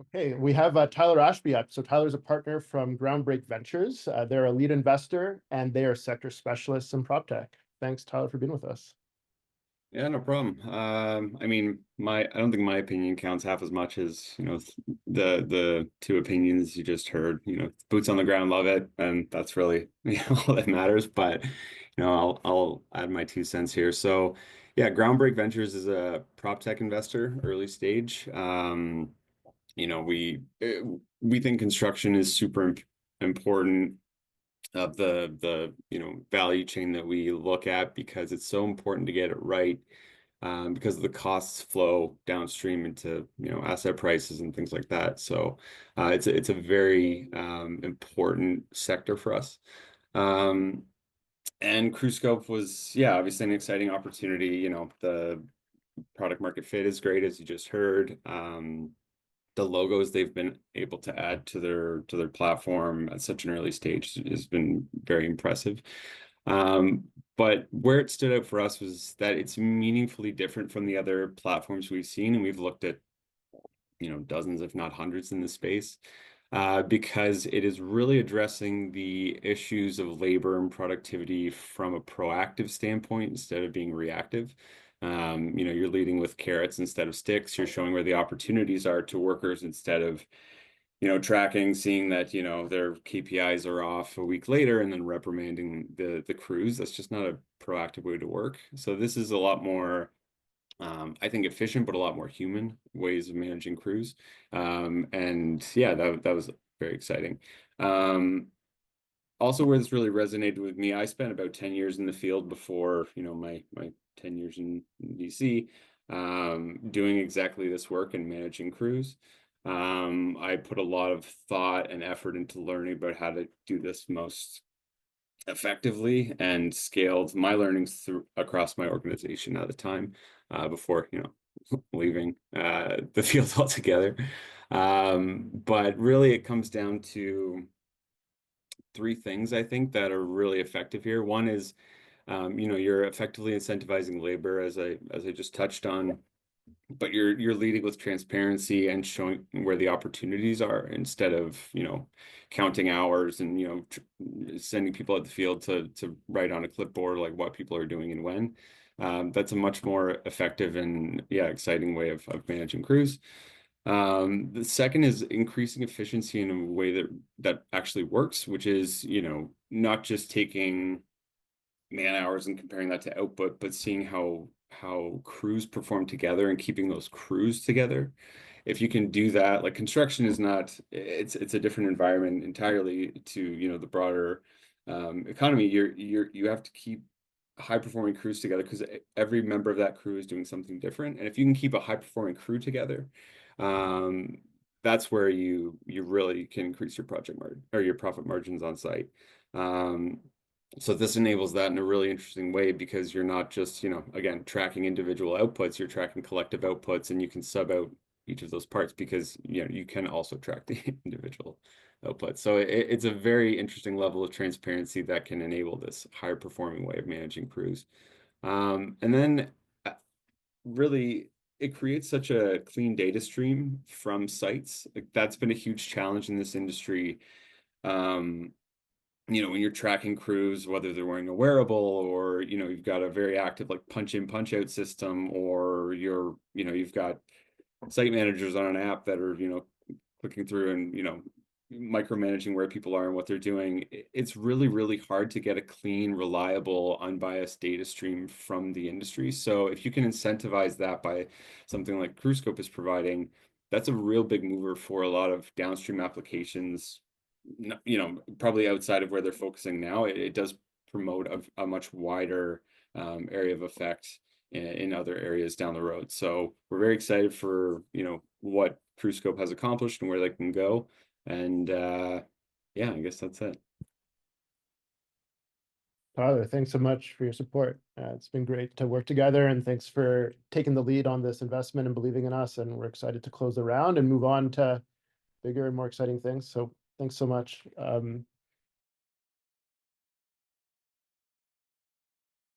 Okay, we have Tyler Ashby up. So Tyler's a partner from Groundbreak Ventures. They're a lead investor and they are sector specialists in prop tech. Thanks, Tyler, for being with us. Yeah, no problem. I mean, I don't think my opinion counts half as much as, the two opinions you just heard. Boots on the ground, love it, and that's really, all that matters. But, I'll add my 2 cents here. So, yeah, Groundbreak Ventures is a prop tech investor, early stage. We think construction is super important of the value chain that we look at because it's so important to get it right, because the costs flow downstream into asset prices and things like that. So it's a very important sector for us. Um, and Crewscope was, yeah, obviously an exciting opportunity. The product market fit is great, as you just heard. The logos they've been able to add to their platform at such an early stage has been very impressive. But where it stood out for us was that it's meaningfully different from the other platforms we've seen, and we've looked at dozens, if not hundreds, in this space, because it is really addressing the issues of labor and productivity from a proactive standpoint instead of being reactive. You're leading with carrots instead of sticks. You're showing where the opportunities are to workers instead of, tracking, seeing that, their KPIs are off a week later and then reprimanding the crews. That's just not a proactive way to work. So this is a lot more, I think, efficient, but a lot more human ways of managing crews. And yeah, that was very exciting. Um, Also, where this really resonated with me, I spent about 10 years in the field before, my 10 years in DC, doing exactly this work and managing crews. I put a lot of thought and effort into learning about how to do this most effectively and scaled my learnings through across my organization at the time, before, leaving the field altogether. But really, it comes down to three things I think that are really effective here. One is, you're effectively incentivizing labor, as I just touched on, but you're leading with transparency and showing where the opportunities are instead of, counting hours and, sending people at the field to write on a clipboard like what people are doing and when. That's a much more effective and, yeah, exciting way of managing crews. The second is increasing efficiency in a way that actually works, which is, not just taking man hours and comparing that to output, but seeing how crews perform together and keeping those crews together. If you can do that, like construction is not, it's a different environment entirely to, the broader economy. You have to keep high performing crews together because every member of that crew is doing something different. And if you can keep a high performing crew together, um, that's where you really can increase your project margin or your profit margins on site. Um, so this enables that in a really interesting way because you're not just, again, tracking individual outputs, you're tracking collective outputs, and you can sub out each of those parts because, you can also track the individual outputs. So it's a very interesting level of transparency that can enable this higher performing way of managing crews. And then really, it creates such a clean data stream from sites. Like that's been a huge challenge in this industry. Um, when you're tracking crews, whether they're wearing a wearable or, you've got a very active like punch in, punch out system, or you've got site managers on an app that are, clicking through and, micromanaging where people are and what they're doing. It's really, really hard to get a clean, reliable, unbiased data stream from the industry. So if you can incentivize that by something like Crewscope is providing, that's a real big mover for a lot of downstream applications, probably outside of where they're focusing now. It does promote a much wider area of effect in other areas down the road. So we're very excited for, what Crewscope has accomplished and where they can go. And yeah, I guess that's it. Tyler, thanks so much for your support. It's been great to work together, and thanks for taking the lead on this investment and believing in us. And we're excited to close the round and move on to bigger and more exciting things. So thanks so much.